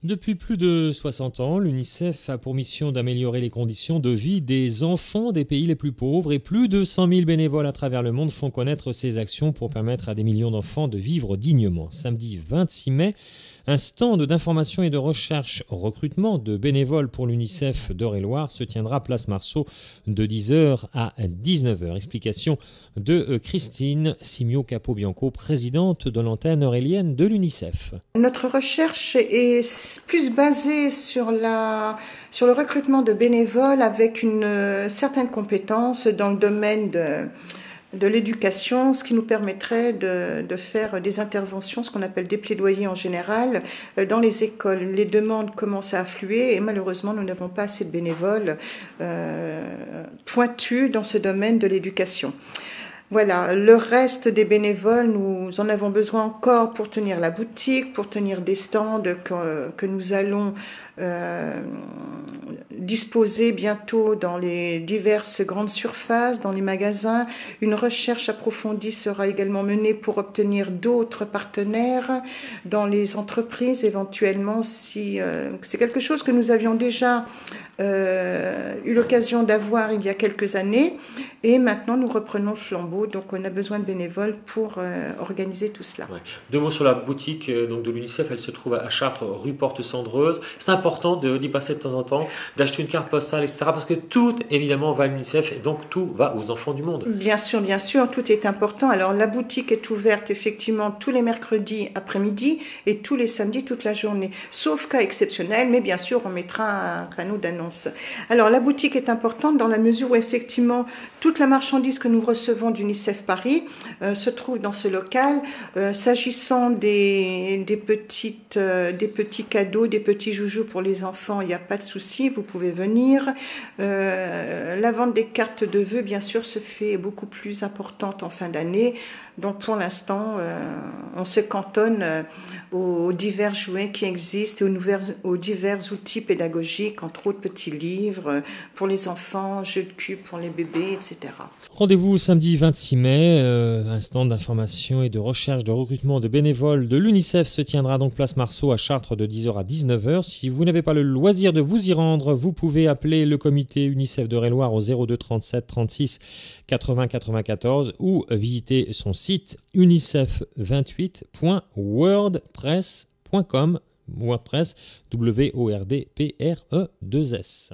Depuis plus de 60 ans, l'UNICEF a pour mission d'améliorer les conditions de vie des enfants des pays les plus pauvres et plus de 100 000 bénévoles à travers le monde font connaître ces actions pour permettre à des millions d'enfants de vivre dignement. Samedi 26 mai, un stand d'information et de recherche recrutement de bénévoles pour l'UNICEF d'Eure-et-Loir se tiendra place Marceau de 10h à 19h. Explication de Christine Simio-Capobianco, présidente de l'antenne eurélienne de l'UNICEF. Notre recherche est plus basée sur le recrutement de bénévoles avec une certaine compétence dans le domaine de l'éducation, ce qui nous permettrait de faire des interventions, ce qu'on appelle des plaidoyers en général, dans les écoles. Les demandes commencent à affluer et malheureusement nous n'avons pas assez de bénévoles pointus dans ce domaine de l'éducation. Voilà, le reste des bénévoles, nous en avons besoin encore pour tenir la boutique, pour tenir des stands que nous allons disposer bientôt dans les diverses grandes surfaces, dans les magasins. Une recherche approfondie sera également menée pour obtenir d'autres partenaires dans les entreprises éventuellement. Si c'est quelque chose que nous avions déjà eu l'occasion d'avoir il y a quelques années et maintenant nous reprenons le flambeau, donc on a besoin de bénévoles pour organiser tout cela. Ouais. Deux mots sur la boutique donc de l'UNICEF, elle se trouve à Chartres, rue Porte-Cendreuse. C'est important d'y passer de temps en temps, d'acheter une carte postale, etc. parce que tout évidemment va à l'UNICEF et donc tout va aux enfants du monde. Bien sûr, tout est important. Alors la boutique est ouverte effectivement tous les mercredis après-midi et tous les samedis toute la journée, sauf cas exceptionnel, mais bien sûr on mettra un panneau d'annonce. Alors la boutique est importante dans la mesure où effectivement toute la marchandise que nous recevons d'UNICEF Paris se trouve dans ce local. S'agissant des petits cadeaux, des petits joujoux pour les enfants, il n'y a pas de souci, vous pouvez venir. La vente des cartes de vœux, bien sûr, se fait beaucoup plus importante en fin d'année. Donc pour l'instant, on se cantonne aux divers jouets qui existent, aux divers outils pédagogiques, entre autres petits livres pour les enfants, jeux de cubes pour les bébés, etc. Rendez-vous samedi 26 mai, un stand d'information et de recherche de recrutement de bénévoles de l'UNICEF se tiendra donc place Marceau à Chartres de 10h à 19h. Si vous n'avez pas le loisir de vous y rendre, vous pouvez appeler le comité UNICEF d'Eure-et-Loir au 02 37 36 80 94 ou visiter son site unicef28.wordpress.com. WordPress, WORDPRE2S.